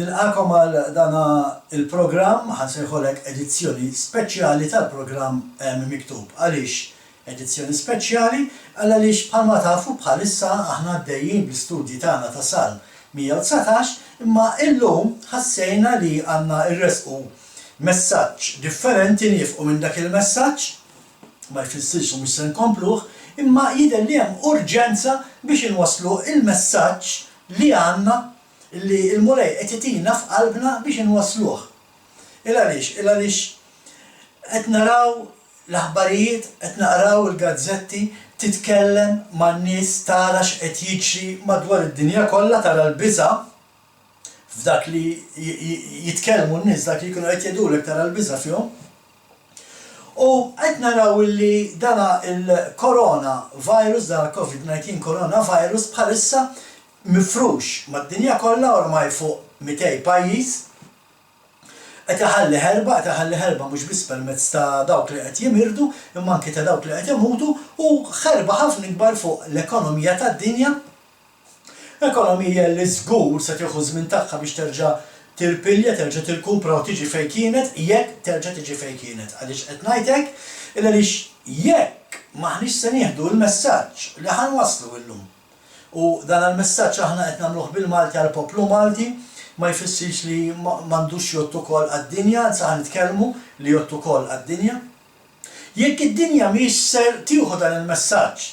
Nilqakom għal dana il-programm ħansejħolek edizzjoni speċjali tal-programm miktub. Għaliex edizzjoni speċjali? Għaliex bħalma tafu bħalissa aħna għaddejjin bl-istudji tagħna ta' Salm 119, imma illum ħassejna li għandna irresqu messaġġ differenti nifqu minn dak il-messaġġ, ma jfissirx mhux se nkompluh, imma jidher li hemm urġenza biex inwasslu il-messaġġ li għandna li il-mulej qed itina f'qalbna biex inwassluh. Il-għaliex qed naraw l-aħbarijiet, qed naqraw il-gazzetti titkellem man-nies tara x'qed jiġri madwar id-dinja kollha tara l-biża' f'dak li jitkellmu n-nies dak li jkunu qed jgħidulek tara l-biża' fihom. U qed naraw li dana il-corona virus, dana COVID-19 corona virus bħalissa mifrux mad-dinja kollha ormai fuq 200 pajjiż qed iħalli ħerba mhux biss permezz ta' dawk li qed jimirdu imma anke ta' dawk li qed imutu u ħerba ħafna ikbar fuq l-ekonomija tad-dinja. Ekonomija li żgur se tieħu żmien tagħha biex terġa' tirpilja, terġa' tirkupra u tiġi fejn kienet, jekk terġa' tiġi fejn kienet. Għaliex qed ngħidlek għaliex jekk m'aħniex se nieħdu l-messaġġ li ħanwasslu llum. U dan il-messaġġ aħna qed nagħmluh bil-Malti għall poplu Malti, ma jfissirx li m'għandux jgħottu wkoll għad-dinja, anzi ħanitkellmu li jgħottu wkoll għad-dinja. Jekk id-dinja mhix ser tieħu dan il-messaġġ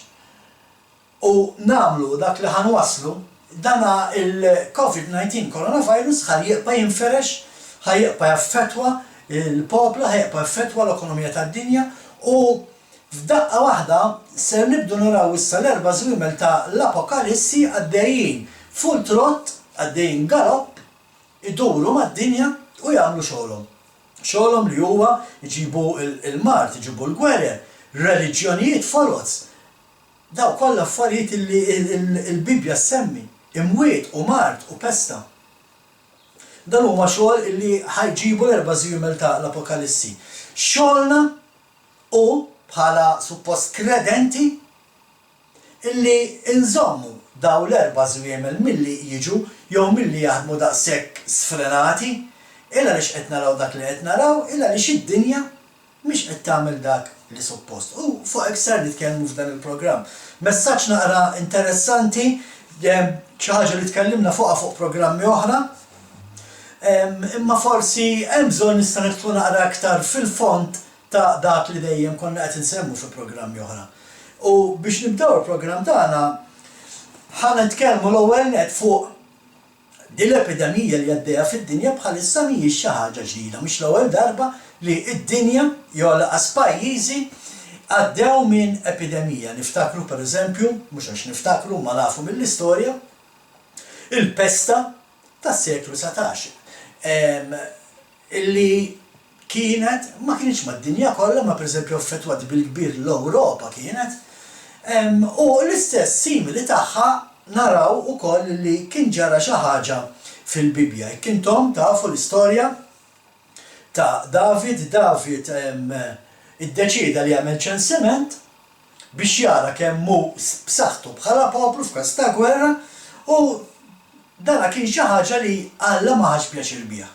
u nagħmlu dak li ħanwasslu, dana il-COVID-19 coronavirus ħajjibqa' jinferex, ħajjibqa' jaffettwa il-popla, ħajjibqa' jaffettwa l-ekonomija tad-dinja u f'daqqa waħda ser nibdu naraw issa l-erba' żwiemel ta' l-apokalissi għaddejjin full trott, għaddejjin galopp, iduru mad-dinja u jagħmlu xogħolhom. Xogħolhom li huwa jġibu il-mart, jġibu l-gwerer, reliġjonijiet folots. Daw kollha affarijiet li l-Bibja semmi, imwiet u mart u pesta. Dan huma xogħol li ħajġibu l-erba' żwiemel ta' l-apokalissi. Xogħolna u bħala suppost kredenti illi inżommu daw l-erba' żwiemel milli jiġu jew milli jaħdmu daqshekk sfrenati, illa lix qed naraw dak li qed naraw, illa lix id-dinja mhix qed tagħmel dak li suppost. U fuq hekk ser nitkellmu f'dan il-programm. Messaġġ naqra interessanti, xi ħaġa li tkellimna fuqha fuq programmi oħra, imma forsi hemm bżonn nista' nidħlu naqra aktar fil-fond ta' dak li dejjem konna qed insemmu fi programmi oħra. U biex nibdew il-programm tagħna ħanitkellmu l-ewwel net fuq din l-epidemija li għaddejja fid-dinja bħalissa mhijiex xi ħaġa ġdida, mhux l-ewwel darba li d-dinja jew laqas pajjiżi għaddew minn epidemija. Niftakru pereżempju, mhux għax niftakru ma nafu mill-istorja, il-pesta tas-seklu 19. Illi kienet, ma kienx mad-dinja kollha, ma pereżempju affettwat bil-kbir l-Ewropa kienet, u l-istess simili tagħha naraw ukoll li kien ġara xi ħaġa fil-Bibja. Jekk intom tafu l-istorja ta' David iddeċieda li jagħmel ċensiment biex jara kemm hu b'saħħtu bħala poplu f'każ ta' gwerra u dana kien xi ħaġa li Alla ma ħax pjaċir biha.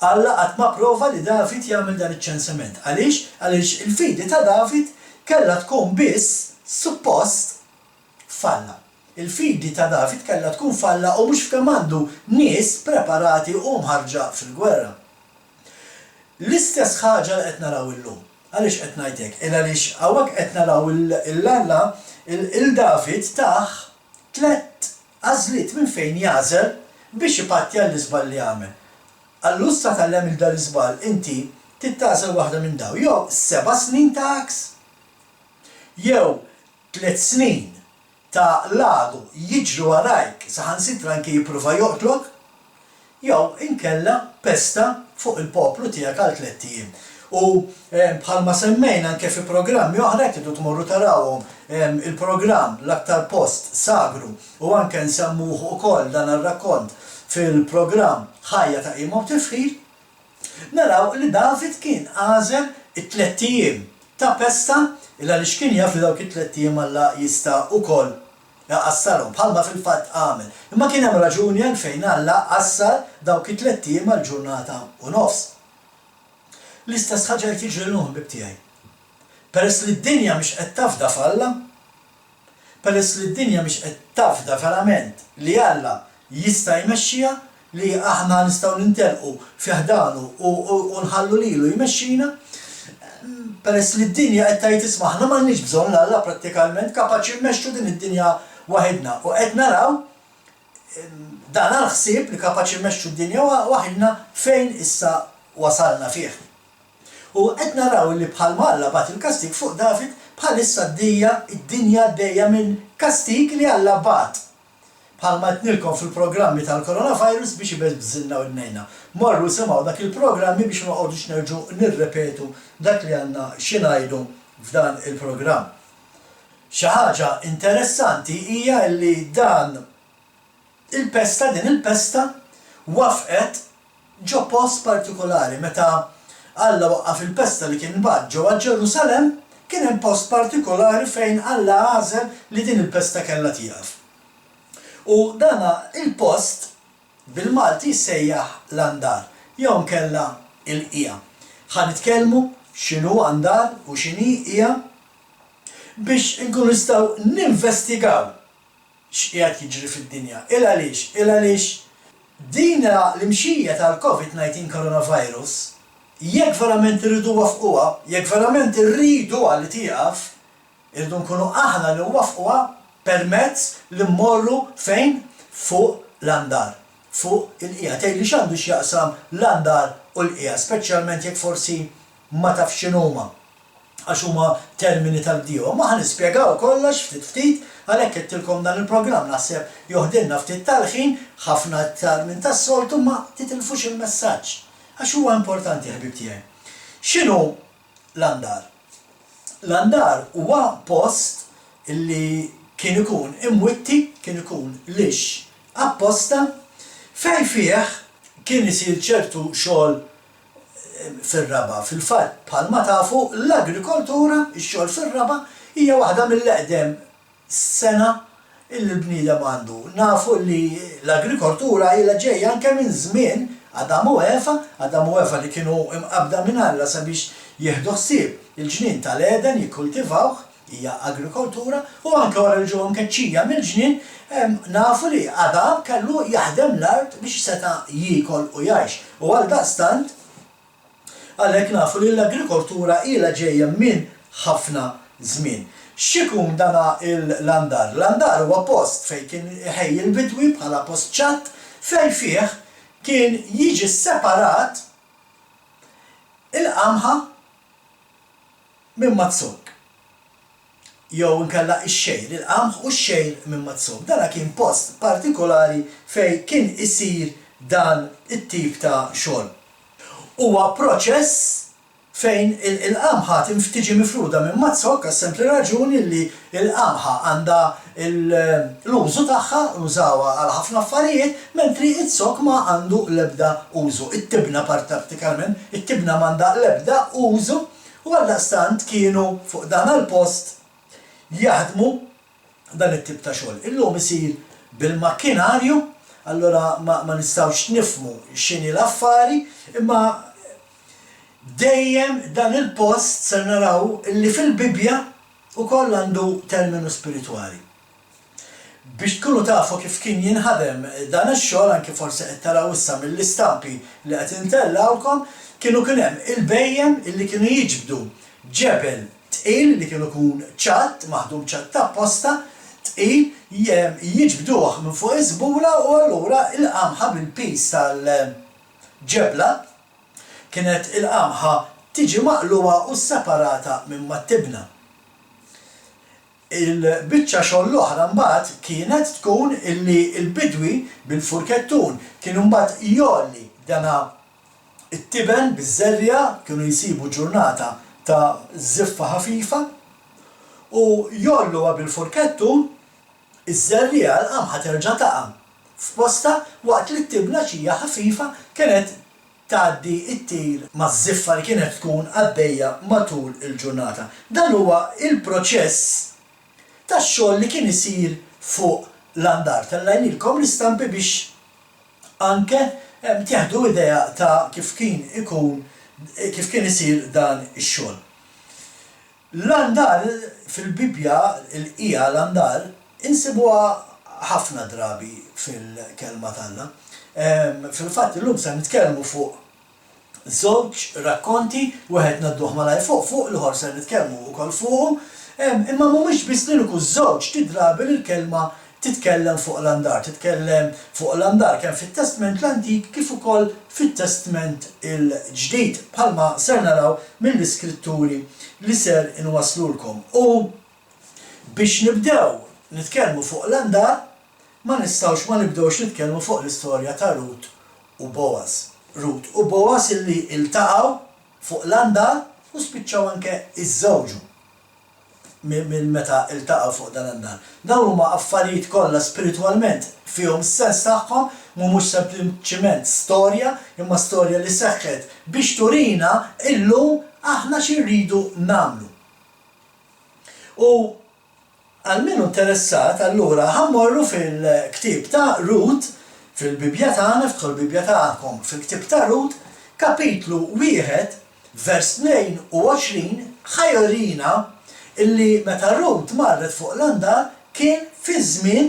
Alla qatt ma prova li David jagħmel dan iċ-ċensiment. Għaliex il-fidi ta' David kellha tkun biss suppost falla. Il-fidi ta' David kellha tkun falla u mhux f'kemm għandu nies preparati u mħarġa fil-gwerra. L-istess ħaġa li qed naraw illum. Għaliex qed ngħidlek? Għaliex hawnhekk qed naraw il-Alla il-David taħ tliet għażliet minn fejn jażel biex ipattja l-iżbal li għamel. Allura tallem il-dar iżbal inti tittażel waħda minn daw. Jew 7 snin ta' aks, jew 3 snin ta' lagħdu jiġru warajk saħansitra anke jippruva joqtlok, jew inkella pesta fuq il-poplu tiegħek għal 3 ijiem. U bħalma semmejna anke fi programmi oħra jekk tmorru tarawhom il-programm l-aktar post sagru u anke nsemmuh ukoll dan ir-rakkont fil-programm ħajja ta' qiegħa u tifħir, naraw li David kien għażel it-3 ijiem ta' pesta illa li kien jaf li dawk it-3 ijiem Alla jista' ukoll Qassalhom bħalma fil-fatt għamel. Imma kien hemm raġuni għalfejn Alla qassar dawk it-tliet ijiem għall-ġurnata u nofs. L-istess ħaġa qed jiġri l-lum ħbib tiegħi. Peress li d-dinja mhix qed tafda f'Alla, peress li d-dinja mhix qed tafda verament li Alla jista' jmexxiha, li aħna nistgħu nintelqu fi ħdanu u nħallu lilu jmexxina, peress li d-dinja qed tgħid isma' aħna m'għandniex bżonn Alla prattikalment kapaċi mmexxu din id-dinja waħedna. U qed naraw dan għall-ħsieb li kapaċi mmexxu d-dinja waħedna fejn issa wasalna fih. U qed naraw li bħalma Alla bagħat il-kastig fuq David bħalissa id-dinja għaddejja minn kastig li Alla bagħat. Bħalma qednilkom fil-programmi tal-coronavirus biex ibżilna u nnejna. Morru semgħu dak il-programmi biex ma noqgħodux nerġgħu nirrepetu dak li għandna xi ngħidu f'dan il-programm. Xi ħaġa interessanti hija li din il-pesta wafqet ġo post partikolari meta Alla waqqaf il-pesta li kien imbagħad ġewwa Ġerusalemm kien hemm post partikolari fejn Alla għażel li din il-pesta kellha tieqaf. U dana il-post bil-Malti sejjaħ l-andar, jew nkella il-qija. Ħanitkellmu x'inhu andar u x'inhi qija biex inkunu nistgħu ninvestigaw x'qiegħed jiġri fid-dinja. Il għaliex din l-imxija tal-COVID-19 coronavirus jekk verament irridu wafquha, jekk verament irridu li tieqaf, irridu nkunu aħna li wafquha permezz li mmorru fejn fuq l-andar, fuq il-qija. Tgħidli x'għandu x'jaqsam l-andar u l-qija, speċjalment jekk forsi ma tafx x'inhuma għax huma termini tal-bdiewa. Ma ħanispjegaw kollox ftit għalhekk qedtilkom dan il-programm naħseb joħdilna ftit tal-ħin ħafna aktar minn tas-soltu ma titilfux il-messaġġ għax huwa importanti ħbib tiegħi. X'inhu l-andar? L-andar huwa post illi kien ikun imwitti, kien ikun lix apposta fejn fih kien isir ċertu xogħol fir-raba. Fil-fatt bħalma tafu l-agrikoltura, ix-xogħol fir-raba hija waħda mill-eqdem sena illi l-bniedem għandu. Nafu li l-agrikoltura ilha ġejja anke minn żmien Adam u Eva li kienu imqabda minn Alla sabiex jieħdu ħsieb il-ġnien tal-Eden jikkultivawh hija agrikoltura u anke wara li ġew mkeċċija mill-ġnien nafu li Adam kellu jaħdem l-art biex seta' jiekol u jgħix. U għaldaqstant għalhekk nafu li l-agrikoltura ilha ġejja minn ħafna żmien. X'ikun dana l-andar? L-andar huwa post fejn kien ħej il-bidwi bħala post ċatt fejn fih kien jiġi separat il-qamħa minn mazzok. Jew inkella x-xejr, il-qamħ u x-xejr minn mazzok. Dana kien post partikolari fejn kien isir dan it-tip ta' xogħol. Huwa proċess fejn il-qamħa tiġi mifruda minn mazzok għas sempli raġuni li il-qamħa għandha l-użu tagħha użawha għal ħafna affarijiet, mentri it-sok ma għandu l-ebda użu. It-tibna partikolarment, it-tibna m'għandha l-ebda użu u għaldaqstant kienu fuq dan il-post jaħdmu dan it-tip ta' xogħol. Illum isir bil-makkinarju, allura ma nistgħux nifhmu x'inhi l-affari, imma dejjem dan il-post se naraw li fil-Bibja ukoll għandu terminu spiritwali. Biex tkunu tafu kif kien jinħadem dan ix-xogħol anke forsi qed taraw issa mill-istampi li qed intellawlkom, kienu kien hemm il-bejjem illi kienu jiġbdu ġebel tqil li kienu kun ċatt, maħdum ċatt apposta, tqil jiġbduh minn fuq iżbula u allura il-qamħa bil-pis tal-ġebla kienet il-qamħa tiġi maqluwa u separata minn mat-tibna. Il-biċċa xogħol l-oħra mbagħad kienet tkun illi l-bidwi bil-furkettun kienu mbagħad jolli dana it-tiben biż-żerja kienu jsibu ġurnata ta' żiffa ħafifa u jolluha bil-furkettun iż-żerja l-qamħa terġa' taqa' f'posta waqt li t-tibna xija ħafifa kienet tgħaddi t-tir maż-żiffa li kienet tkun għaddejja matul il-ġurnata. Dan huwa il-proċess tax-xogħol li kien isir fuq l-andar. Tellajnilkom l-istampi biex anke tieħdu idea ta' kif kien isir dan ix-xogħol. L-andar fil-Bibja, il-qija l-andar, insibuha ħafna drabi fil-kelma tagħna. Fil-fatt illum se nitkellmu fuq żewġ rakkonti, wieħed nadduh malaj fuq l-ieħor se nitkellmu wkoll fuqhom, imma mhumiex biss lilku żewġ drabi l-kelma titkellem fuq l-andar, titkellem fuq l-andar kemm fit-Testament l-Antik kif ukoll fit-Testament il-Ġdid bħalma ser naraw mill-iskritturi li ser inwaslulkom. U biex nibdew nitkellmu fuq l-andar ma nistgħux ma nibdewx nitkellmu fuq l-istorja ta' Rut u Boaz. Rut u Boaz illi iltaqgħu fuq l-andar u spiċċaw anke iż-żewġu minn meta iltaqgħu fuq dan l-andar. Dawn huma affarijiet kollha spiritwalment fihom is-sens tagħhom mhumiex sempliċement storja, imma storja li seħħet biex turina illum aħna x'irridu nagħmlu. U għal min interessat allura ħammorru fil-ktieb ta' Rut fil-Bibja tagħna, ftħu l-Bibja tagħkom fil-ktieb ta' Rut, kapitlu 1, vers 22 ħajorina illi meta Rut marret fuq l-andar kien fi żmien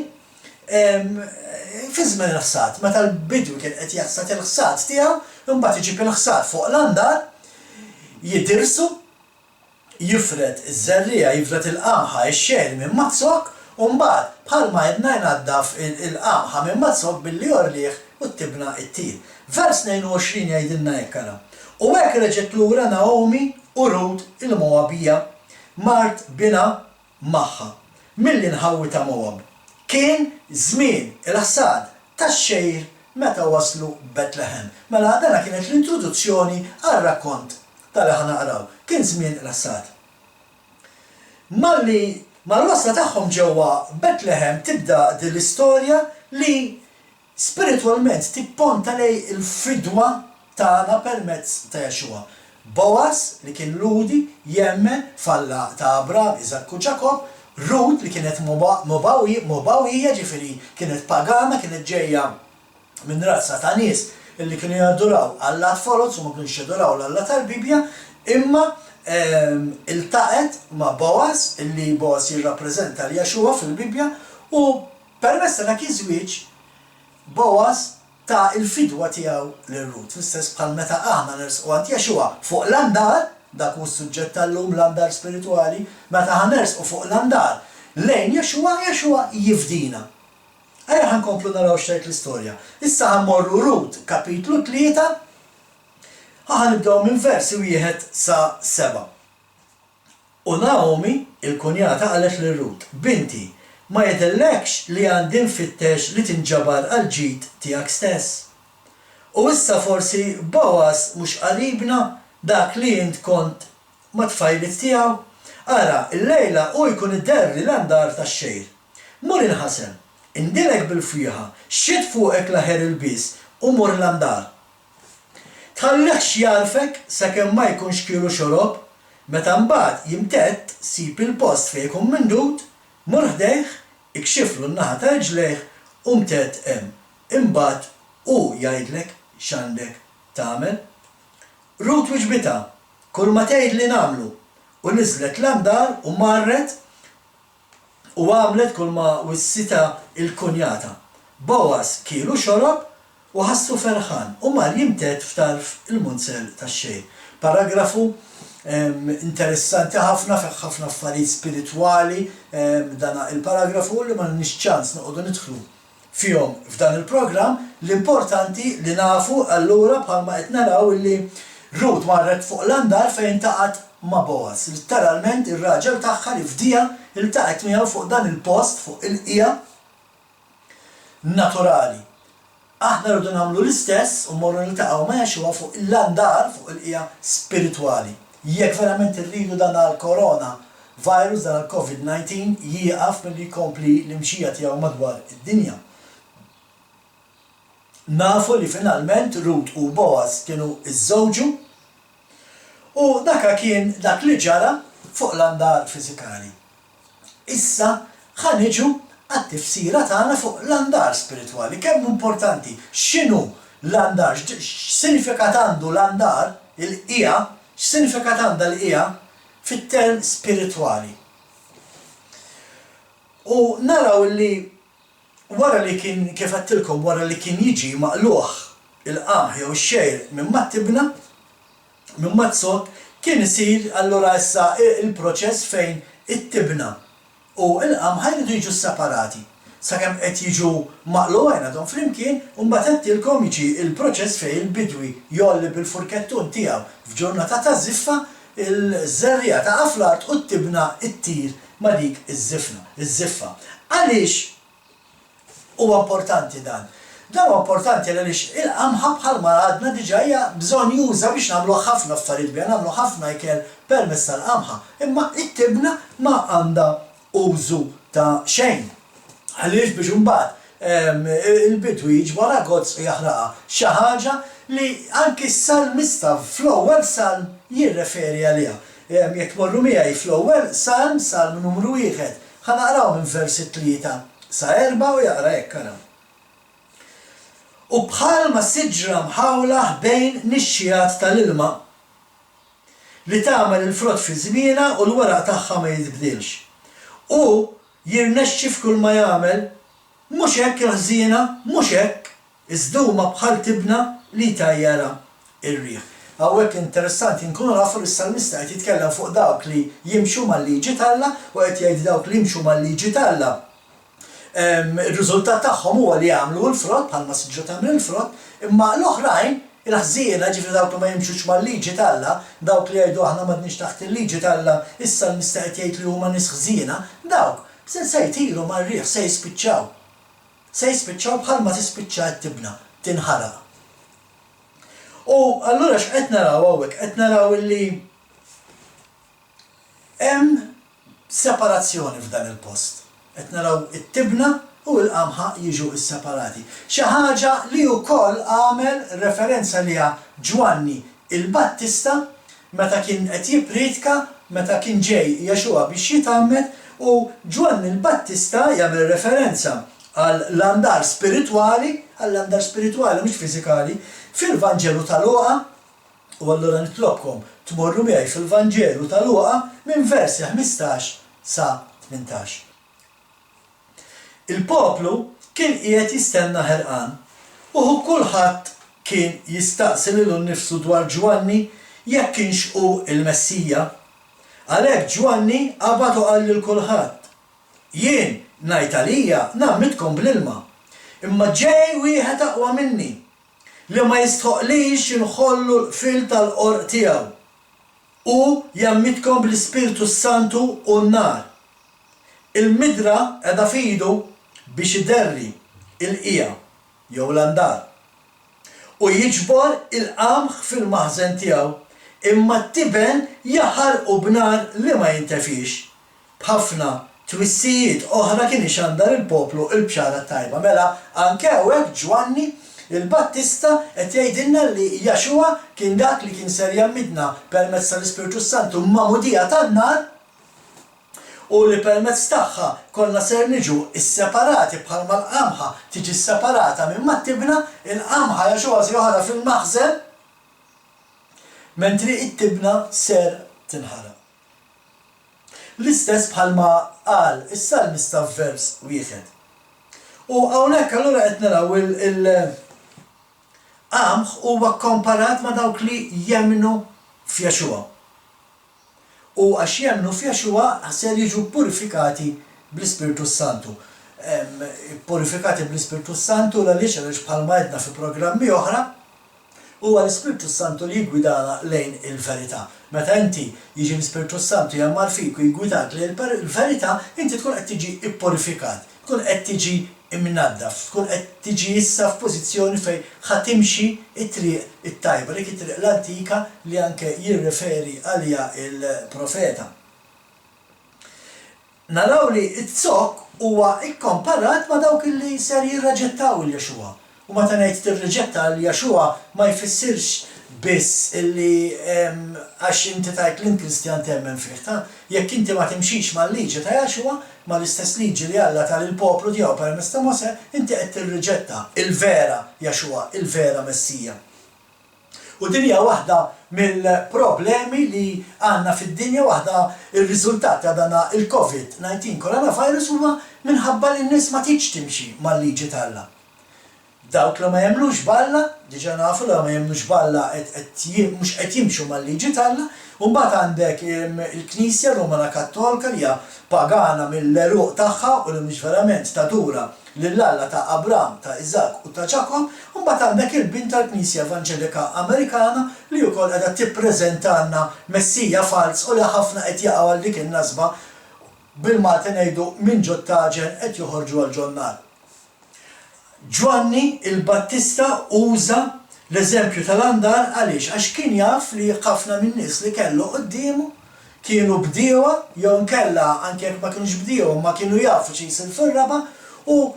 il-ħsad, meta l-bidwi kien qed jaħsad il-ħsad tiegħu, imbagħad iġib il-ħsad fuq l-andar, jidirsu, jifred iż-żerriegħa, jifred il-qamħa ix-xejn minn mazzok, u mbagħad bħalma jedna jnaddaf il-qamħa minn mazzok billi jorliħ u ttibna t-tir. Vers 22 jgħidilna hekk ara. U hekk reġgħet lura Naomi u Rut il-Moabija mart bina magħha milli nħawwi ta' Moab. Kien żmien il-ħsad tax-xejr meta waslu Betlehem. Mela dana kienet l-introduzzjoni għar-rakkont tal-li ħanaqraw. Kien żmien il-ħsad. Mal-wasla tagħhom ġewwa Betlehem tibda din l-istorja li spiritwalment tipponta lej il-fidwa tagħna permezz ta' Jexua. Boaz li kien ludi jemmen falla ta' Abraham, Iżak u Ġakob, Rut li kienet Mobawija ġifieri kienet pagana, kienet ġejja minn razza ta' nies illi kienu jadduraw Alla tfoloz u ma kienux jadduraw l-Alla tal-Bibja, imma iltaqet ma' Boaz illi Boaz jirrappreżenta li Jexua fil-Bibja u permezz ta' dak iż-żwieġ Boaz ta' il-fidwa tiegħu lir-Rut. Fl-istess bħal meta aħna nersqu għand Jexua fuq l-andar, dak hu s-suġġett tal-lum l-andar spiritwali, meta ħanersqu fuq l-andar lejn Jexua jifdina. Ejja ħankomplu naraw xejn l-istorja. Issa ħammorru Rut kapitlu 3 ħanibdew minn versi 1 sa 7. U Naomi il-kunjata qalet lir-Rut, binti, ma jidhirlekx li għandi nfittex li tinġabar għal ġid tiegħek stess. U issa forsi Boaz mhux qaribna dak li int kont ma' tfajlit tiegħu. Ara, il-lejla u jkun idderri l-andar tax-xejr. Mur inħasem, indilek bil-fieħa, xid fuqek laħer il-biż u mur l-andar. Tħallekx jarfek sakemm ma jkunx kielu xorob, meta mbagħad jimtett sib il-post fejn jkun mindut, mur ħdejh, ikxiflu n-naħa ta' ġlejh u mtett hemm. Imbagħad u jgħidlek x'għandek tagħmel. Rut wiġbita, kull ma tgħid li nagħmlu u niżlet l-andar u marret u għamlet kull ma wissita il-kunjata. Boaz kielu xorob u ħassu ferħan u mar jimtet f'tarf il-munzel tax-xejn. Paragrafu interessanti ħafna ħafna affarijiet spiritwali dana il-paragrafu li ma nix ċans noqogħdu nidħlu fihom f'dan il-programm. L-importanti li nafu allura bħalma qed naraw illi Rut marret fuq l-andar fejn taqgħet ma' Boaz. Literalment ir-raġel tagħha li fdija iltaqet miegħu fuq dan il-post fuq il-qija naturali. Aħna rridu nagħmlu l-istess u mmorru niltaqgħu ma' Jexua fuq l-andar fuq il-qija spiritwali. Jekk verament irridu dan għall-korona virus, dan għall-COVID-19 jieqaf milli jkompli l-imxija tiegħu madwar id-dinja. Nafu li finalment Rut u Boaz kienu iż-żewġu u dak li ġara fuq l-andar fiżikali. Issa ħaniġu għat-tifsira tagħna fuq l-andar spiritwali. Kemm importanti, x'inhu l-andar, x'sinifikat għandu l-andar, il-qija, x'sinifikat għandha l-qija fit-term spiritwali. U naraw li wara li kien kif għattilkom wara li kien jiġi maqluħ il-qamħ jew ix-xejr minn mat-tibna, minn mat-sod, kien isir allura issa il-proċess fejn it-tibna u l-qamħ ħajridu jiġu separati. Sakemm qed jiġu maqluwajn għadhom flimkien u mbagħad għedtilkom jiġi il-proċess fejn il-bidwi jolli bil-furkettun tiegħu f'ġurnata ta' żiffa il-żerrija ta' fl-art u t-tibna ttir ma' dik iż-żiffa. Għaliex huwa importanti dan? Dan huwa importanti għaliex il-qamħa bħalma għadna diġà hija bżonn juża biex nagħmlu ħafna affarijiet biha, nagħmlu ħafna ikel permezz tal-qamħa, imma it-tibna ma għandha użu ta' xejn. Għaliex biex imbagħad il-bidwi jiġbor gozz u jaħraqa xi ħaġa li anki s-salmista fl-ewwel salm jirreferi għaliha. Jekk morru miegħi fl-ewwel salm numru 1, ħanaqraw minn versi 3 sa 4 u jaqra hekk ara. U bħalma siġra mħawla bejn nixxijat tal-ilma li tagħmel il-frott fi żmienha u l-waraq tagħha ma jitbdilx. U jirnexxi f'kull ma jagħmel, mhux hekk il-ħżiena, mhux hekk, iżduma bħal tibna li tajjara ir-riħ. Hawnhekk interessanti nkunu nafu l-salmista qed jitkellem fuq dawk li jimxu mal-liġi talla u qed jgħid dawk li jimxu mal-liġi talla. Ir-riżultat tagħhom huwa li jagħmlu l-frott bħalma siġġu tagħmel il-frott, imma l-oħrajn il-ħżiena ġifri dawk li ma jimxux mal-liġi talla, dawk li jgħidu aħna m'għadniex taħt il-liġi talla, issa l-mista qed jgħid li huma nies ħżiena, dawk se jtiru mar-riħ se jispiċċaw. Se jispiċċaw bħalma tispiċċa t-tibna, tinħaraq. U allura x'qed naraw hawnhekk? Qed naraw li hemm separazzjoni f'dan il-post. Qed naraw it-tibna u l-qamħa jiġu s-separati. Xi ħaġa li wkoll għamel referenza liha Ġwanni il-Battista meta kien qed jippretka, meta kien ġej Jaxua biex jitgħammed u Ġwanni il-Battista jagħmel referenza għall-andar spiritwali, mhux fiżikali, fil-Vanġelu ta' Luqa, u allura nitlobkom tmorru miegħi fil-Vanġelu ta' Luqa minn versi 15 sa 18. Il-poplu kien qiegħed jistenna ħerqan u kulħadd kien jistaqsi lilu nnifsu dwar Ġwanni jekk kienx hu il-Messija. Għalhekk Ġwanni qabad u qal lil kulħadd: jien ngħid għalija nammitkom bl-ilma, imma ġej wieħed aqwa minni li ma jistħoqlix inħollu l-qfil tal-qorq tiegħu u jammitkom bl-Ispiritu Santu u n-nar. Il-midra qiegħda f'idu biex iderri il-qija jew l-andar u jiġbor il-qamħ fil-maħżen tiegħu, imma t-tiben jaħarqu b'nar li ma jintefix. B'ħafna twissijiet oħra kien ixandar il-poplu il-bxara tajba. Mela anke hawnhekk Ġwanni il-Battista qed jgħidilna li Jaxua kien dak li kien ser jammidna permezz tal-Ispiritu Santu mamudija tan-nar u li permezz tagħha konna ser niġu isseparati bħalma l-qamħa tiġi separata minn mat-tibna, il-qamħa Jaxua se joħra fil-maħżen mentri it-tibna ser tinħaraq. L-istess bħalma qal is-salmista f'vers 1. U hawnhekk allura qed naraw il-qamħ huwa komparat ma' dawk li jemmnu f'Jaxua. U għax jemmnu f'Jaxua ser jiġu purifikati bl-Ispiritu Santu. Purifikati bl-Ispiritu Santu għaliex bħalma għedna fi programmi oħra huwa l-Ispiritu Santu li jgwidana lejn il-verità. Meta inti jiġi l-Ispiritu Santu jammar fik u jgwidak lejn il-verità, inti tkun qed tiġi ippurifikat, tkun qed tiġi imnaddaf, tkun qed tiġi issa f'pożizzjoni fejn ħatimxi it-triq it-tajba, dik it-triq l-antika li anke jirreferi għalija il-profeta. Naraw li t-zokk huwa ikkomparat ma' dawk li ser jirraġettaw il-Jaxua. U meta ngħid tirriġetta l-Jaxua ma jfissirx biss illi għax inti tajt l-Kristjan temmen fih, jekk inti ma timxix mal-liġi ta' Jaxwa, mal-istess liġi li Alla tal-poplu tiegħu permezz ta' Mose, inti qed tirriġetta il-vera Jaxwa, il-vera Messija. U dinja waħda mill-problemi li għandna fid-dinja, waħda ir-riżultat ta' dana il-COVID-19 coronavirus huwa minħabba li n-nies ma tiġ timxi mal-liġi ta' Alla. Dawk li ma jemlux balla, diġa nafu li ma jemlux balla mhux qed jimxu mal-liġi ta' Alla, u mbagħad għandek il-Knisja Rumana Kattolika li hija pagana mill-eruq tagħha u li mhux verament tadura lill-Alla ta' Abram, ta' Iżak u ta' Ġakob, u mbagħad għandek il-bint tal-Knisja Evanġelika Amerikana li wkoll qiegħda tippreżentanna Messija fals u li ħafna qed jaqgħu għal dik in-nasba bil-Malti ngħidu minn ġottaġen qed joħorġu għall-ġonnar. Ġwanni il-Battista uża l-eżempju tal-andar għaliex għax kien jaf li ħafna min-nies li kellu qudiemu kienu bdiewa jew nkella anke jekk ma kienux bdiewa ma kienu jafu xi jsir fir-raba u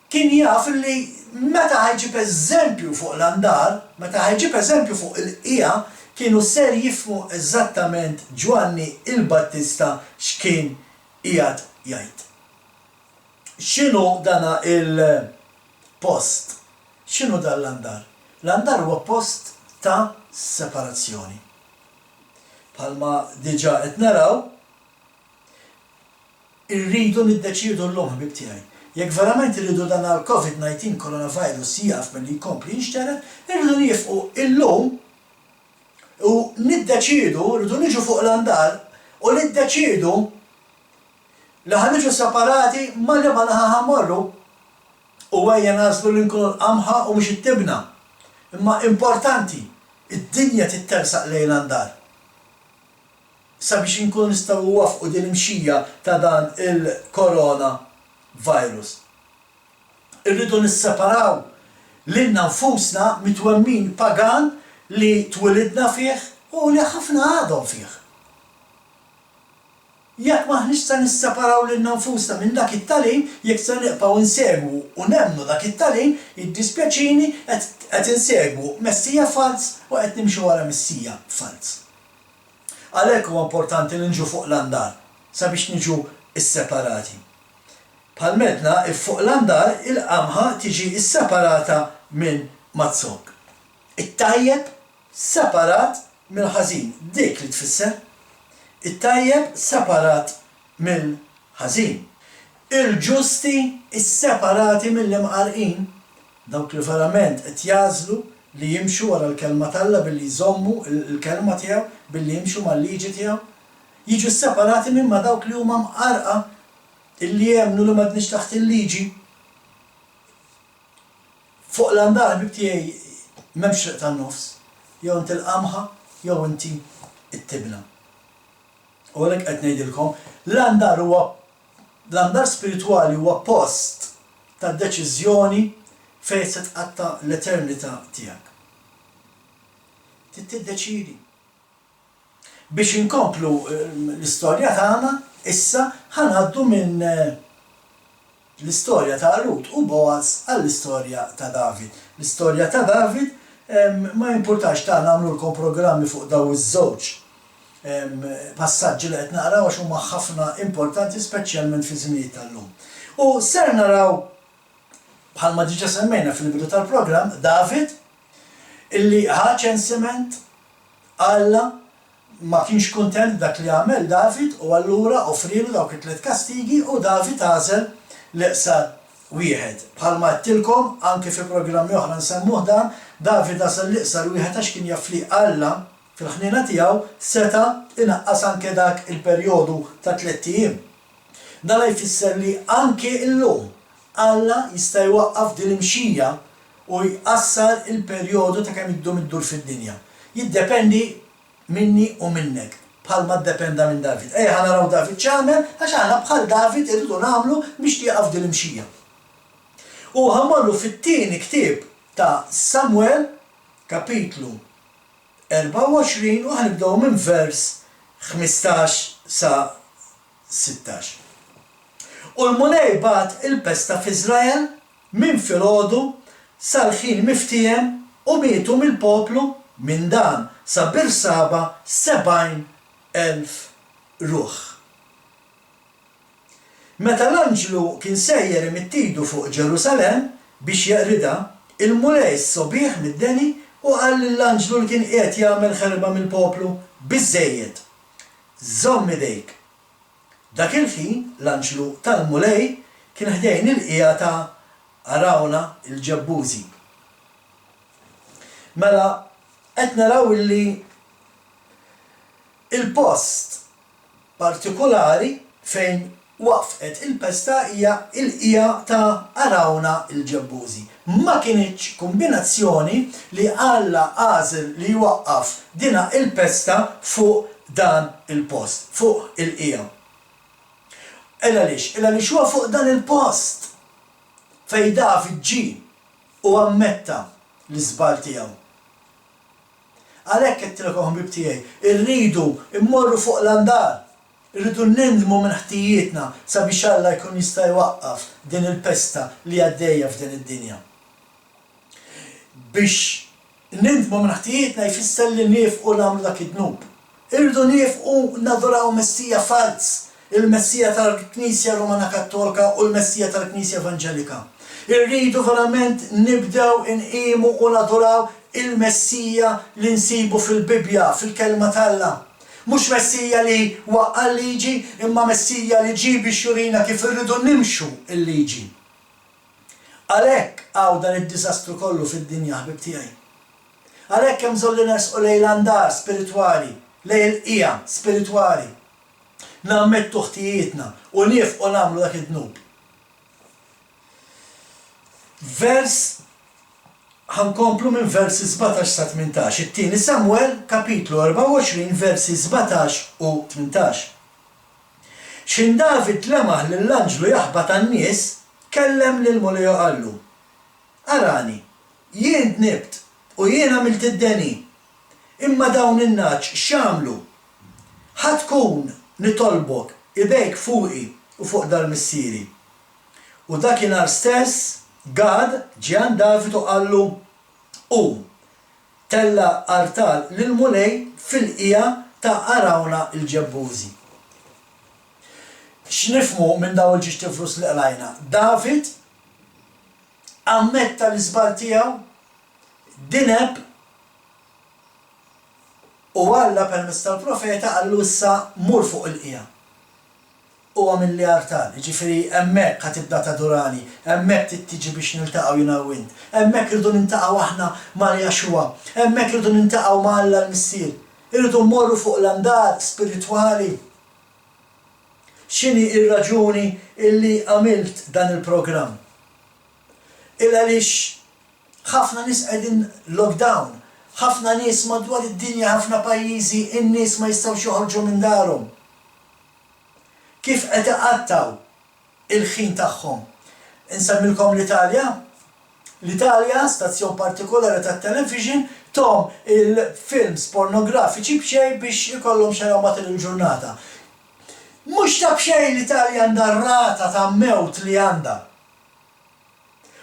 kien jaf li meta ħajġib eżempju fuq l-andar, meta ħajġib eżempju fuq il-qija, kienu ser jifhmu eżattament Ġwanni il-Battista x'kien qiegħed jgħid. X'inhu dana il-post? X'inhu dan l-andar? L-andar huwa post ta' separazzjoni. Bħalma diġà qed naraw, irridu niddeċiedu llum ħbib tiegħi. Jekk verament irridu dan il-COVID-19 coronavirus jaf milli jkompli jinxteret, irridu nifqu illum u niddeċiedu, irridu niġu fuq l-andar u niddeċiedu li ħaniġu separati ma li ma naħa morru u għajja nażlu li nkunu l-qamħa u mhux it-tibna. Imma importanti, id-dinja tittersaq lejn l-andar. Sabiex inkunu nistgħu wafqu din imxija ta' dan il-corona virus. Irridu nisseparaw lilna nfusna mitwemmin pagan li twilidna fih u li ħafna għadhom fih. Jekk maħniex se nisseparaw lilna nfusna minn dak it-tagħlim, jekk se nibqgħu insegwu u nemmnu dak it-tagħlim, jiddispjaċini qed insegwu messija fals u qed nimxu wara messija fals. Għalhekk huwa importanti li nġu fuq l-andar sabiex niġu isseparati. Bħalmetna fuq l-andar il-qamħa tiġi isseparata minn mazzok. It-tajjeb separat mill-ħażin, dik li tfisser. It-tajjeb separat mill-ħażin. Il-ġusti isseparati mill-imqarqin, dawk li verament qed jażlu li jimxu wara l-kelma talla billi jżommu l-kelma tiegħu, billi jimxu mal-liġi tiegħu, jiġu separati minn ma dawk li huma mqarqa illi jemnu li m'għadniex taħt il-liġi. Fuq l-andar bib tiegħi m'hemmx triq tan-nofs, jew inti l-qamħa jew inti it-tibna. U għalhekk qed ngħidilkom, l-andar spiritwali huwa post ta' deċiżjoni fejn se tqatta l-eternità tiegħek. Tiddeċidi. Biex inkomplu l-istorja tagħna, issa ħanħaddu minn l-istorja ta' Rut u Boaz għall-istorja ta' David. L-istorja ta' David ma importax ta' nagħmlulkom programmi fuq daw iż-żewġ passaġġi li qed naqraw għax huma ħafna importanti speċjalment fi żminijiet tal-lum. U ser naraw bħalma diġà semmejna fil-bidu tal-programm David illi ħa ċensiment Alla ma kienx kuntent dak li għamel David u allura offrilu dawk it-tliet kastigi u David għażel l-iqsar wieħed. Bħalma qedtilkom anke fi programmi oħra nsemmuh dan, David għażel l-iqsar wieħed għax kien jaf li Alla fil-ħnina tiegħu seta inaqqas anke dak il-perjodu ta' 3 ijiem. Dan jfisser li anke illum Alla jista' jwaqqaf din il-mxija u jqassar il-perjodu ta' kemm iddur fid-dinja. Jiddependi minni u minnek, bħalma ddependa minn David. Ħanaraw David ċ'għamel għax aħna bħal David irridu nagħmlu biex tieqaf din il-mxija. U ħammorru fit-tieni ktieb ta' Samuel, kapitlu 24 u ħanibdew minn vers 15 sa 16. U l-Munej bat il-pesta f'Iżrael minn filgħodu sal-ħin miftijem u mietu mill-poplu minn dan sa Birsaba 70,000 ruħ. Meta l-anġlu kien sejjer imittidu fuq Ġerusalemm biex jeqrida, il-mulej sobiħ mid-deni u qal lill-anġlu li kien qiegħed jagħmel ħerba mill-poplu biżżejjed. Żomm idejk. Dak il-ħin l-anġlu tal-mulej kien ħdejn il-qija ta' Arawna il-Ġebbużi. Mela qed naraw illi il-post partikolari fejn waqfet il-pesta hija l-qija ta' Arawna il-Ġebbużi. Ma kienx kombinazzjoni li Alla għażel li jwaqqaf dina il-pesta fuq dan il-post, fuq il-qija. Illa lix huwa fuq dan il-post fejn David ġie u ammetta l-iżbal tiegħu. Għalhekk qedtilkom ħbib tiegħi, irridu immorru fuq l-andar, irridu nindmu minn ħtijietna sabiex Alla jkun jista' jwaqqaf din il-pesta li għaddejja f'din id-dinja. Biex nindmu minn ħtijietna jfisser li nifqu nagħmlu dak id-dnub. Irridu nifqu naduraw Messija fals, il-Messija tal-Knisja Rumana Kattolika u l-Messija tal-Knisja Evanġelika. Irridu verament nibdew inqimu u naduraw il-Messija li nsibu fil-Bibja, fil-kelma t'Alla. Mhux Messija li waqqa l-liġi, imma Messija li ġie biex jurina kif irridu nimxu l-liġi. Għalhekk hawn dan id-diżastru kollu fid-dinja ħbib tiegħi. Għalhekk hemm bżonn li nersqu lejn l-andar spiritwali, lejn il-qija spiritwali. Nammettu ħtijietna u nifqu nagħmlu dak id-dnub. Ħankomplu minn versi 17 sa 18, it-tieni Samuel kapitlu 24 versi 17 u 18. X'in David lemaħ lill-anġlu jaħbad tan-nies, kellem lil mulej u qallu: Arani, jien tnibt u jien għamilt id-deni, imma dawn in-naċ x'għamlu? Ħatkun nitolbok idejk fuqi u fuq dal-missieri. U dakinhar stess Gad ġie David u qallu: tella artal lil-mulej fil-qija ta' Arawna il-Ġebbużi. X'nifhmu minn dawn il-ġiex tifrus li qrajna? David ammetta l-iżbal tiegħu, dineb u Alla permezz tal-profeta qallu issa mur fuq il-qija. U għamil li artal, ġifiri hemmhekk ħatibda tadurani, hemmhekk tiġi biex niltaqgħu jiena u int, hemmhekk irridu niltaqgħu aħna ma' Jaxwa, hemmhekk irridu niltaqgħu ma' Alla l-Missier, irridu mmorru fuq l-andar spiritwali. X'inhi r-raġuni illi għamilt dan il-programm? Għaliex ħafna nies qegħdin lockdown, ħafna nies madwar id-dinja, ħafna pajjiżi, in-nies ma jistgħux joħorġu minn darhom. Kif qed iqattaw il-ħin tagħhom? Insemmilkom l-Italja. L-Italja, stazzjon partikolari tat-television, tom il-films pornografiċi b'xejn biex ikollhom xejn matul il-ġurnata. Mhux ta' b'xejn l-Italja għandha rata ta' mewt li għandha.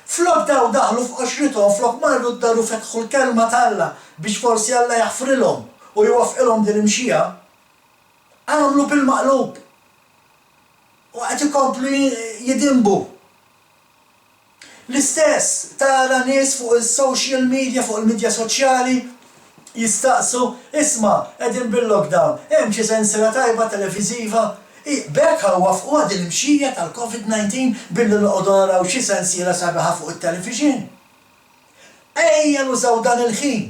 Flok daħlu f'qoxrithom, flok marru ddaru fetħu l-kelma t'Alla biex forsi Alla jaħfrilhom u jwaffqilhom din imxija, għamlu bil-maqlub. U qed ikomplu jidimbu. L-istess tara nies fuq il-social media, fuq il-medja soċjali jistaqsu: isma' qegħdin bil-lockdown, hemm xi sensiela tajba televiżiva, bekk waffqu din il-mxija tal-COVID-19 billi noqogħdu naraw xi sensiela sabiħa fuq it-television. Ejja nużaw dan il-ħin,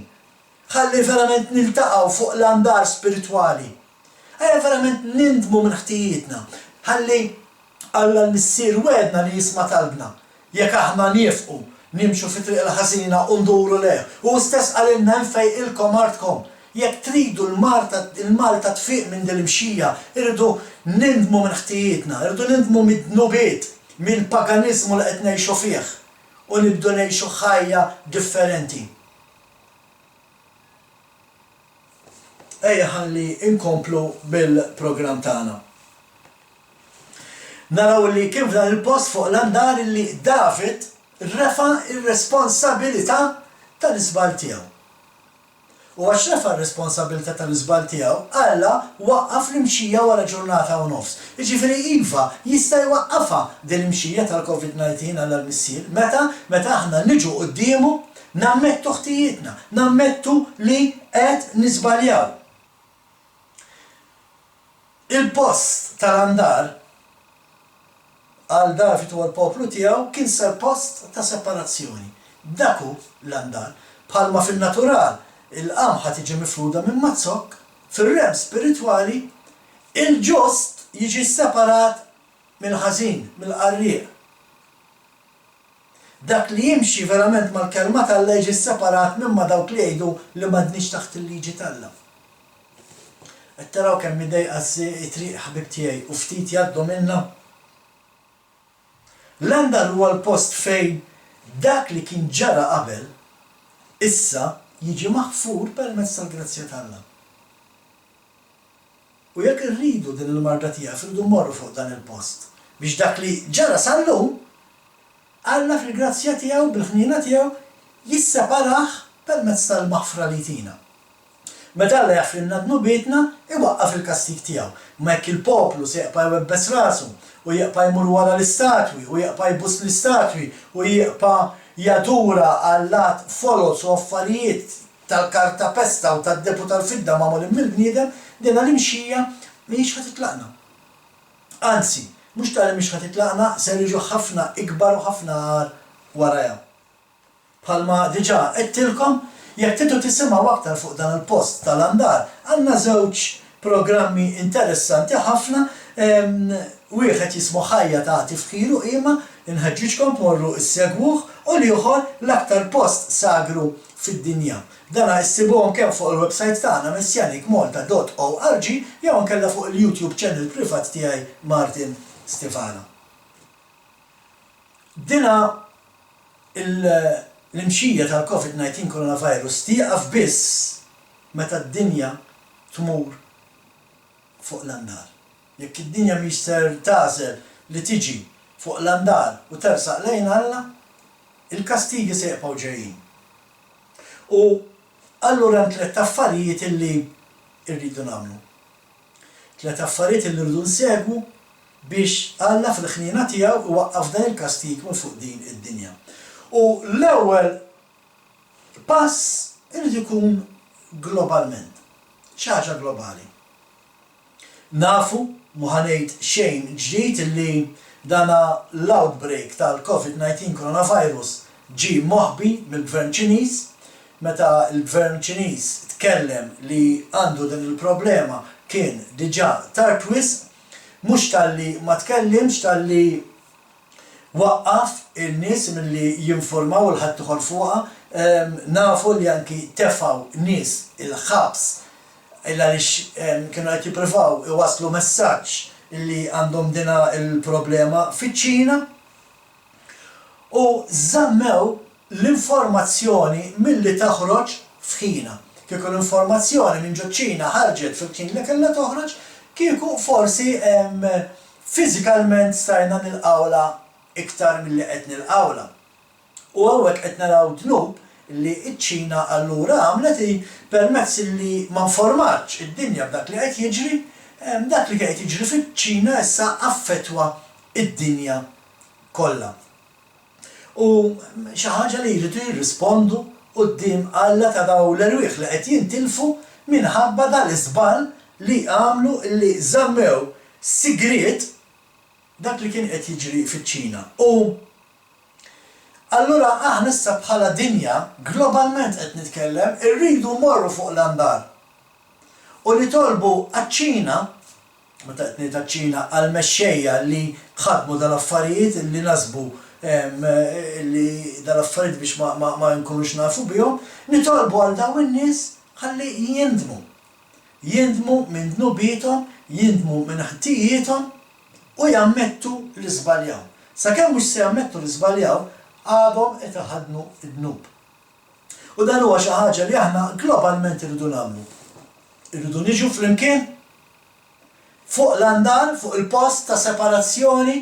ħalli verament niltaqgħu fuq l-andar spiritwali. Ejja verament nindmu minn ħtijietna. Ħalli Alla l-Missier wedna li jisma' talbna. Jekk aħna nifqu nimxu fi triq il-ħażina u nduru leh. U stess qalilna nfejqilkom artkom. Jekk tridu l-Malta tfiq minn din il-mxija, irridu nindmu minn ħtijietna, irridu nindmu mid-dnubiet, mill-paganizmu li qed ngħixu fih u nibdu ngħixu ħajja differenti. Ejja ħalli inkomplu bil-programm tagħna. Naraw li kif dan il-post fuq l-andar li David refa' ir-responsabilità tal-iżbal tiegħu. U għax refa r-responsabilità tal-iżbal tiegħu, Alla waqqaf l-imxija wara ġurnata u nofs. Jiġifieri iva jista' jwaqqafha din l-imxija tal-COVID-19 Alla l-missier meta aħna niġu qudiemu nammettu ħtijietna, nammettu li qed niżbaljaw. Il-post tal-andar għal David u għal-poplu tiegħu kien sar post ta' separazzjoni. Daku l-andar bħalma fin-natural il-qamħa tiġi mifruda minn mazzok, fir-rem spiritwali il-ġost jiġi separat mill-ħażin, mill-qarrieq. Dak li jimxi verament mal-kelma tal-Alla jiġi separat minn dawk li jgħidu li m'għadniex taħt il-liġi tal-Alla. Qed taraw kemm idejqa triq ħbib tiegħi u ftit jgħaddu minnha. L-andar huwa l-post fejn dak li kien ġara qabel issa jiġi maħfur permezz tal-grazzja tal-Alla. U jekk irridu din il-marda tiegħek irridu mmorru fuq dan il-post biex dak li ġara sal-lum Alla fil-grazzja tiegħu bil-ħnina tiegħu jisseparah permezz tal-maħfra li tina. Meta Alla jaffrilna dnubietna iwaqqaf il-kastig tiegħu. Ma jekk il-poplu se jaqpa' jwebbes rasu u jaqpa' jmur wara l-istatwi u jaqpa' jbuss l-istatwi u jaqpa' jadura għallat folos u affarijiet tal-karta pesta u tad-depu tal-fidda magħmulin mill-bniedem, din l-imxija mhijiex ħad titlaqna. Anzi, mhux tal mhix ħad titlaqna se jiġu ħafna ikbar u ħafna għar warajha. Bħalma diġà qedtilkom jekk titu tisimgħu aktar fuq dan il-post tal-andar, għandna żewġ programmi interessanti ħafna, wieħed jismu ħajja tagħti f'ħiru qiegħma inħeġġiġkom tmorru issegwuh u ieħor l-aktar post sagru fid-dinja. Dan issibuhom kemm fuq il-website tagħna messianicmalta.org jew inkella fuq il-YouTube channel privat tiegħi Martin Stefana. Dina l-imxija tal-COVID-19 coronavirus tieqaf biss meta d-dinja tmur fuq l-andar. Jekk id-dinja mhix ser tagħżel li tiġi fuq l-andar u tersaq lejn Alla, il-kastigi se jibqgħu ġejjin. U allura hemm tliet affarijiet illi rridu nagħmlu. Tliet affarijiet illi rridu nsegwu biex Alla fil-ħnina tiegħu iwaqqaf dan il-kastig minn fuq din id-dinja. U l-ewwel pass irid ikun globalment, xi ħaġa globali. Nafu mu ħanejt xejn ġdid illi dana l-outbreak tal-COVID-19 coronavirus ġie moħbi mill-Gvern Ċiniż, meta l-Gvern Ċiniż tkellem li għandu din il-problema kien diġà tard wisq, mhux talli ma tkellimx talli waqqaf in-nies milli jinformaw il-ħadd ieħor fuqha, nafu li anki tefgħu nies il-ħabs għaliex kienu qed jippruvaw iwasslu messaġġ illi għandhom dina il-problema fiċ-Ċina u żammew l-informazzjoni milli taħroġ f'ħina. Kieku l-informazzjoni minn ġo ċina ħarġet fil-ħin li kellha toħroġ, kieku forsi fiżikalment stajna nilqawla iktar milli qed nilqawla. U hawnhekk qed naraw dnub li ċ-Ċina allura għamlet permezz li ma nformatx id-dinja b'dak li qed jiġri, dak li qed jiġri fiċ-Ċina issa affettwa id-dinja kollha. U xi ħaġa li jridu jirrispondu quddiem Alla ta' dawn l-erwieħ li qed jintilfu minħabba dal-iżball li għamlu li żammew sigriet dak li kien qed jiġri fiċ-Ċina. U allura aħna issa bħala dinja globalment qed nitkellem irridu mmorru fuq l-andar. U li tolbu għaċ-Ċina, meta qed ngħid għaċ-Ċina għall-mexxejja li ħadmu dal-affarijiet li nasbu li dal-affarijiet biex ma nkunux nafu bihom, nitolbu għal dawn in-nies ħalli jindmu. Jindmu minn dnubietom, jindmu minn ħtijietom u jammettu li żbaljaw. Sakemm mhux se jammettu li żbaljaw, għadhom qed iħadnu d-dnub. U dan huwa xi ħaġa li aħna globalment irridu nagħmlu. Irridu niġu flimkien fuq l-andar, fuq il-post ta' separazzjoni,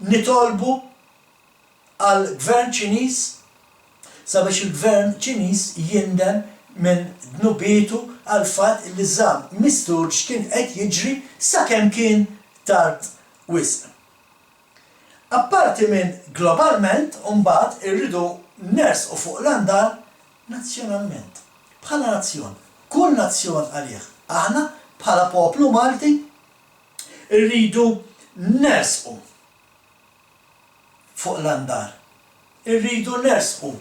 nitolbu għall-Gvern Ċiniż sabiex il-Gvern Ċiniż jindem minn dnubietu għal fatt li żamm mistur x'kien qed jiġri sakemm kien tard wisq. Apparti minn globalment, mbagħad irridu nersqu fuq l-andar nazzjonalment. Bħala nazzjon, kull nazzjon għalih. Aħna bħala poplu Malti irridu nersqu fuq l-andar. Irridu nersqu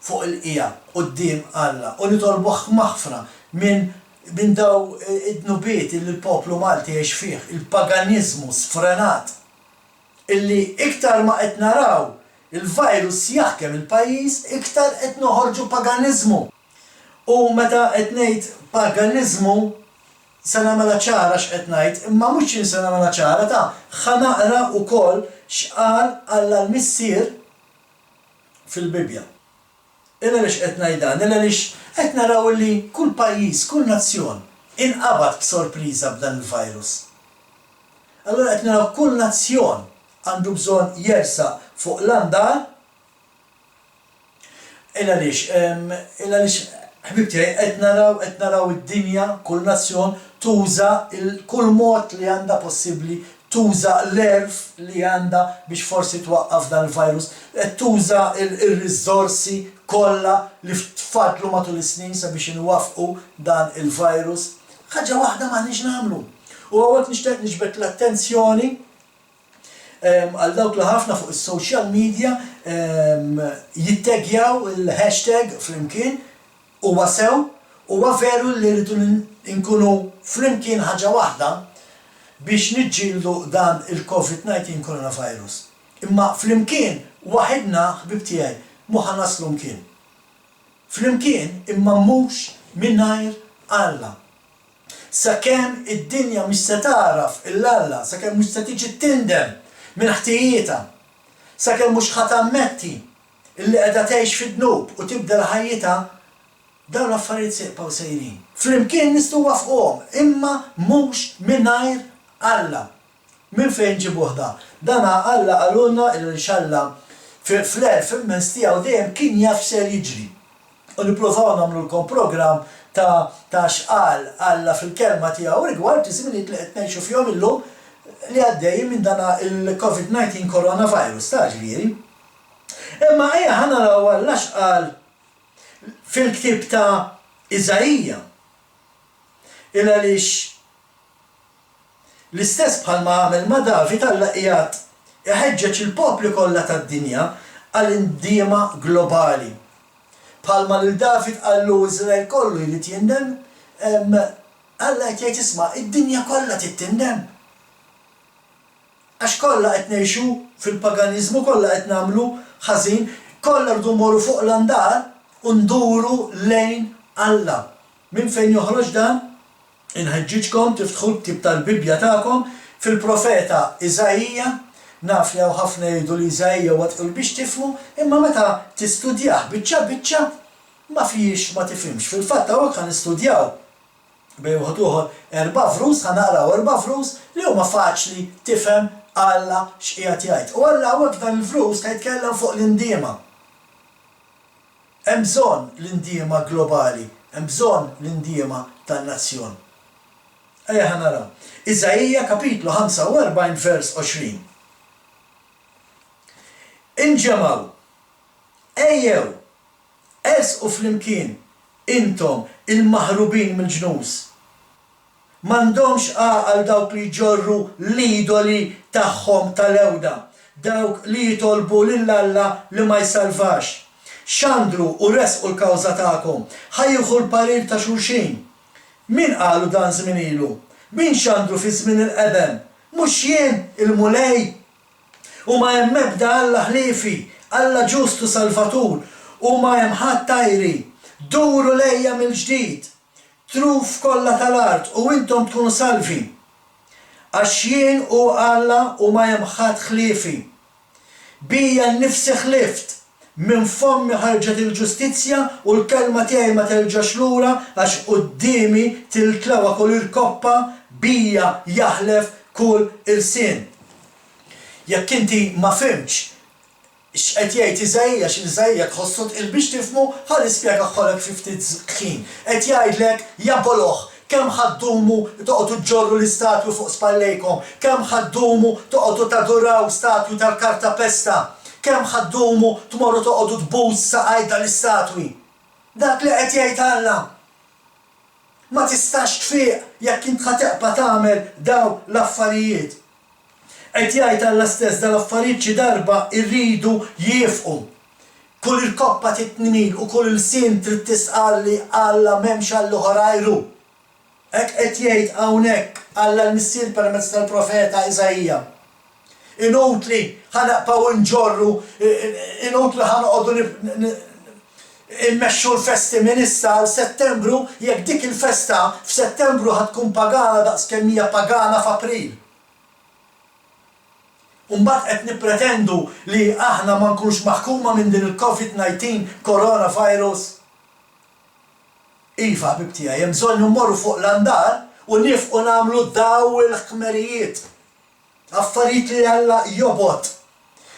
fuq il-qija quddiem Alla u nitolbuh maħfra minn daw id-nubiet li l-poplu Malti jgħix fih, il-paganizmu sfrenat, illi iktar ma qed naraw il-virus jaħkem il-pajjiż, iktar qed noħorġu paganizmu. U meta qed ngħid paganizmu se nagħmilha ċara x'qed ngħid, imma mhux se nagħmilha ċara ta' ħanaqra wkoll x'qal Alla l-missier fil-Bibja. Illa lix qed ngħidan, illa lix qed naraw li kull pajjiż, kull nazzjon inqabad b'sorpriża b'dan il-virus. Allura qed naraw kull nazzjon għandu bżonn jersaq fuq l-andar. Illa lix ħbib tiegħi qed naraw id-dinja, kull nazzjon tuża kull mod li għandha possibbli, tuża l-erf li għandha biex forsi twaqqaf dan il-virus, tuża il-riżorsi kollha li tfadlu matul is-snin sabiex inwaffqu dan il-virus. Ħaġa waħda m'aħniex nagħmlu. U hawnhekk nixtieq niġbed l-attenzjoni għal dawk li ħafna fuq is-social media jittegjaw il-hashtag flimkien huwa sew, huwa veru li rridu nkunu flimkien ħaġa waħda biex niġġieldu dan il-COVID-19 coronavirus. Imma flimkien waħedna ħbib tiegħi mhu ħanaslu mkien. Flimkien imma mhux mingħajr Alla. Sakemm id-dinja mhix se taraf il-Alla, sakemm mhux se tiġi tindem minn ħtijietha, sakemm mhux ħatammetti illi qiegħda tgħix fid-dnub u tibda ħajjitha, dawn l-affarijiet sebqgħu sejrin. Flimkien nistgħu wafquhom, imma mhux mingħajr Alla. Minn fejn ġibuh da? Dana Alla qalulna il-inxalla fil-mens tiegħu dejjem kien jaf ser jiġri. U nippruvaw nagħmlu lkom programm ta' x'qal Alla fil-kelma tiegħu rigward iż-żminijiet li qed ngħixu fihom illum li għaddej minn dana il-COVID-19 coronavirus ta' ġifieri. Imma ejja ħanaraw Alla x'qal fil-ktieb ta' Iżajija. Il għaliex l-istess bħalma għamel ma' David Alla qiegħed iħeġġeġ il-popli kollha tad-dinja għal indiema globali. Bħalma lil David qallu Iżrael kollu jrid jindem, Alla qed jgħid isma' id-dinja kollha tittindem. Għax kollha qed ngħixu fil-paganiżmu, kollha qed nagħmlu ħażin, kollha rridu mmorru fuq l-andar u nduru lejn Alla. Minn fejn joħroġ dan? Inħeġġiġkom tiftħu l-ktib tal-Bibja tagħkom fil-profeta Iżajija. Naf li ħafna jgħidu li Iżajija wadqul biex tifhmu, imma meta tistudjah biċċa ma fiex ma tifhimx. Fil-fatt hawnhekk ħanistudjaw bejn wieħed ieħor 4 frus, ħanaqraw 4 frus li huma faċli tifhem Alla x'qiegħed jgħid. U Alla hawnhekk dan il-frus qed jitkellem fuq l-indiema. Hemm bżonn l-indiema globali, hemm bżonn l-indiema tan-nazzjon. Ejja ħanaraw. Iżajija kapitlu 45 vers 20. Inġemaw, ejjew, ersqu flimkien, intom il-maħrubin mill-ġnus. M'għandhomx għaqal dawk li jġorru l-idoli tagħhom tal-ewda, dawk li jitolbu lill-Alla li ma jsalvax. Xandru u resqu l-kawża tagħkom, ħajjieħu l-parir ta' xulxin. Min qalu dan żmien ilu? Min xandru fi żmien il-qedem? Mhux jien il-mulej? U ma hemm ebda Alla ħliefi, Alla ġustu salvatur, u ma hemm ħadd tajri. Duru lejja mill-ġdid, truf kollha tal-art u intom tkunu salvi. Għax jien u Alla u ma hemm ħadd ħliefi. Bija nnifsi ħlift, minn fommi ħarġet il-ġustizzja u l-kelma tiegħi ma terġax lura għax qudiemi tiltlawa kull il-koppa, bija jaħlef kull irsien. Jekk inti ma fimx x'qed jgħid Iżajja x'Iżajja tħossu biex tifhmu ħalli spjegaħħolek fi ftit ħin. Qed jgħidlek jaboloħ kemm ħaddumu toqgħodu ġorru l-istatwi fuq spallejkom, kemm ħaddumu toqgħodu taduraw statwi tal-Kartapesta, kemm ħaddumu tmorru toqgħodu tbuż saqajda l-istatwi. Dak li qed jgħid Alla. Ma tistax tfiq jekk int ħateqpa' tagħmel dawn l-affarijiet. Qed jgħid Alla stess dal-affarijiet xi darba rridu jifqu. Kull il-koppa titnimil u kull il-sin trid tisqalli Alla m'hemmx Alla ħorajru. Hekk qed jgħid hawnhekk Alla l-missier permezz tal-profeta Iżajja. Inutli ħanaqpaw inġorru, inutli ħanoqogħdu immexxu l-festi minn issa għal Settembru jekk dik il-festa f'Settembru ħatkun pagana daqskemm hija pagana f'April. U mbagħad qed nippretendu li aħna ma nkunux maħkuma minn din il-COVID-19 coronavirus. Iva ħbib tiegħi hemm bżonn immorru fuq l-andar u nifqu nagħmlu daw il-ħmerijiet. Affarijiet li Alla jobot.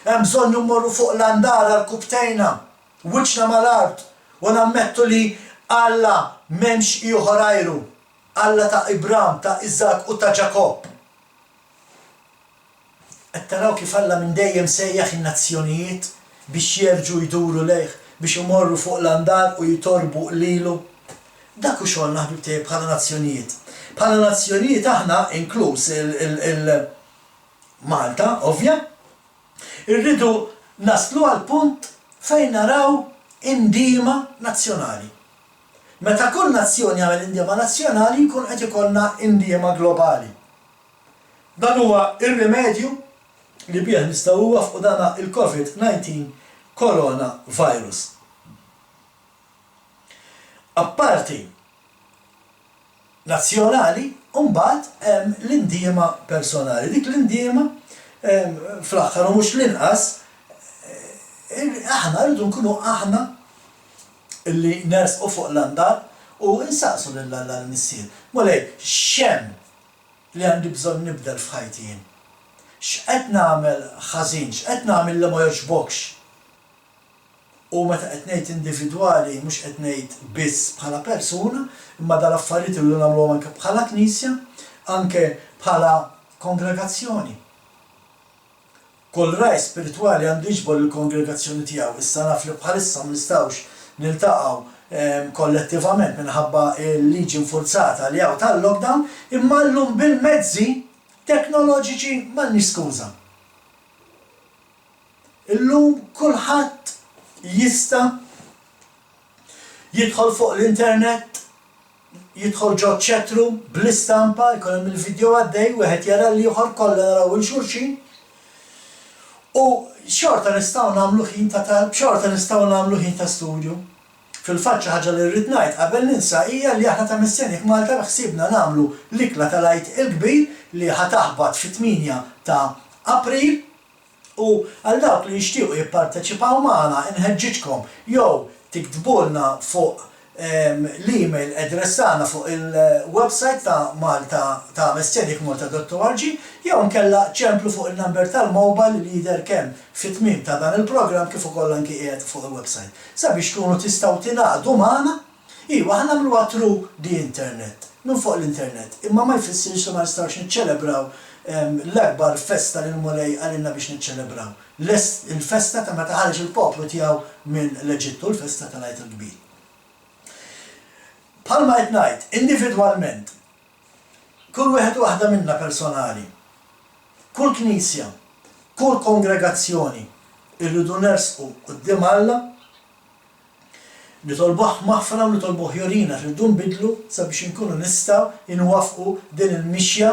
Hemm bżonn immorru fuq l-andar għal kubtejna. Wiċċna mal-art u nammettu li Alla m'hemmx ieħor. Alla ta' Ibram, ta' Iżak u ta' Ġakob. Qed taraw kif Alla minn dejjem sejjaħ in-nazzjonijiet biex jerġgħu jduru lejh, biex imorru fuq l-andar u jitorbu lilu. Dak hu xogħolna ħbib tiegħi bħala nazzjonijiet. Bħala nazzjonijiet aħna inkluż il-Malta, ovvja, irridu naslu għal punt fejn naraw indiema nazzjonali. Meta kull nazzjoni jagħmel indiema nazzjonali jkun qed ikollna indiema globali. Dan huwa ir-rimedju li bih nistgħu wafqu dana il-COVID-19 coronavirus. Apparti nazzjonali, mbagħad hemm l-indiema personali. Dik l-indiema fl-aħħar u mhux l-inqas aħna rridu nkunu aħna illi nersqu fuq l-andar u insaqsu lil Alla l-missier. Molej, x'hemm li għandi bżonn nibdel f'ħajti jien? X'qed nagħmel ħażin, x'qed nagħmel li ma jogħġbokx? U meta qed ngħid individwali mhux qed ngħid biss bħala persuna, imma dal-affarijiet irridu nagħmluhom anke bħala knisja, anke bħala kongregazzjoni. Kull raj spiritwali għandu jiġbor il-kongregazzjoni tiegħu. Issa naf li bħalissa ma nistgħux niltaqgħu kollettivament minħabba l-liġi infurzata li hawn tal-lockdown, imma llum bil-mezzi teknoloġiċi m'għandniex skuża. Illum kulħadd jista' jidħol fuq l-internet, jidħol ġo ċetru bl-istampa, jkun hemm il-video għaddej, wieħed jara li ieħor kollha naraw il-xulxin. U xorta nistgħu nagħmlu ħin ta' talb, xorta nistgħu nagħmlu ħin ta' studju. Fil-fatt ħaġa li rrid ngħid qabel ninsa hija li aħna ta' Missienik Malta ħsiebna nagħmlu l-ikla tal-Għid il-kbir li ħataħbad fit-8 ta' April u għal dawk li jixtiequ jipparteċipaw magħna inħeġġitkom jew tiktbulna fuq l-email adressana fuq il-website ta' Malta ta' missienikmalta.org jew nkella ċemplu fuq il-number tal-mobile li jidher kemm fit-tmiem ta' dan il-programm kif ukoll anki qiegħed fuq il-website. Sabiex tkunu tistgħu tingħaqdu magħna, iwa aħna nagħmluha through the internet, minn fuq l-internet, imma ma jfissirx li ma nistgħux niċċelebraw l-akbar festa li l-Mulej għalilna biex niċċelebraw. Il-festa ta' meta ħareġ il-poplu tiegħu minn l-Eġittu, l-festa tal-Għid il-Kbir. Bħalma qed ngħid, individwalment, kull wieħed waħda minna personali, kull knisja, kull kongregazzjoni irridu nersqu quddiem Alla, nitolbuh maħfra u nitolbuh jorina rridu nbidlu sabiex inkunu nistgħu inwaffqu din il-mixja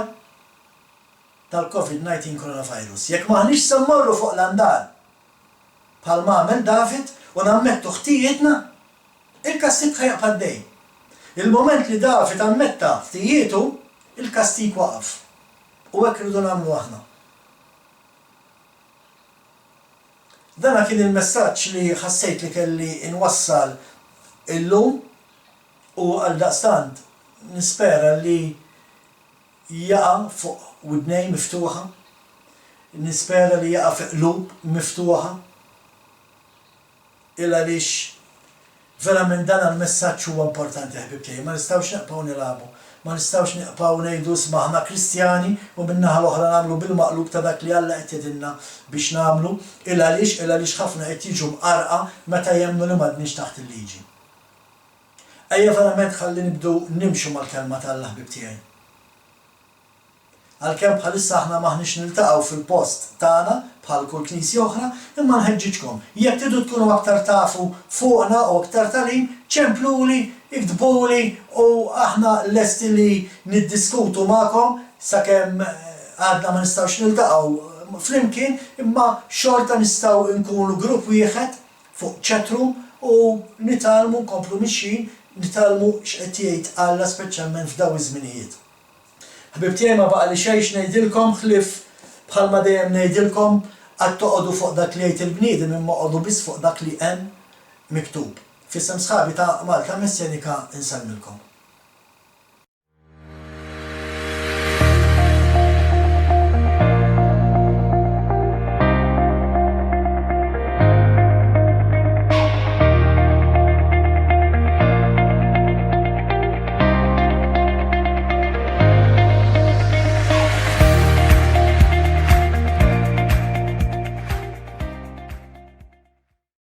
tal-COVID-19 coronavirus. Jekk maħniex se mmorru fuq l-andar bħalma għamel David u nammettu ħtijietna, il-kastik ħajqaf għaddej. Il-moment li David ammetta ħtijietu, il-kastik waqaf. U hekk irridu nagħmlu aħna. Dana kien il-messaġġ li ħassejt li kelli inwassal illum u għaldaqstant nispera li jaqa' fuq widnej miftuħa, nispera li jaqa' fuq qlub miftuħa għaliex verament dan il-messaġġ huwa importanti ħbib tiegħi, ma nistgħux neqgħu nilagħbu, ma nistgħux neqgħu ngħidu isma' aħna Kristjani u min-naħa l-oħra nagħmlu bil-maqlub ta' dak li Alla qed jgħidilna biex nagħmlu għaliex ħafna qed jiġu mqarqa meta jemmnu li m'għadniex taħt il-liġi. Ejja verament ħalli nibdu nimxu mal-kelma tal-Alla ħbib tiegħi. Għalkemm bħalissa aħna maħniex niltaqgħu fil-post tagħna bħal kull knisja oħra, imma nħeġġitkom. Jekk tridu tkunu aktar tafu fuqna u aktar talim, ċempluli, iktbuli u aħna lesti li niddiskutu magħkom sakemm għadna ma nistgħux niltaqgħu flimkien, imma xorta nistgħu nkunu grupp wieħed fuq chatroom u nitalmu nkomplu mixin, nitalmu x'qed jgħid Alla speċjalment f'daw iż-żminijiet. Ħbib tiegħi ma baqa li xejn ngħidilkom ħlief bħalma dejjem ngħidilkom għad toqgħodu fuq dak li jgħid il-bniedem imma oqgħodu biss fuq dak li hemm miktub. F'isem sħabi ta' Malta Messjanika insemmilkom.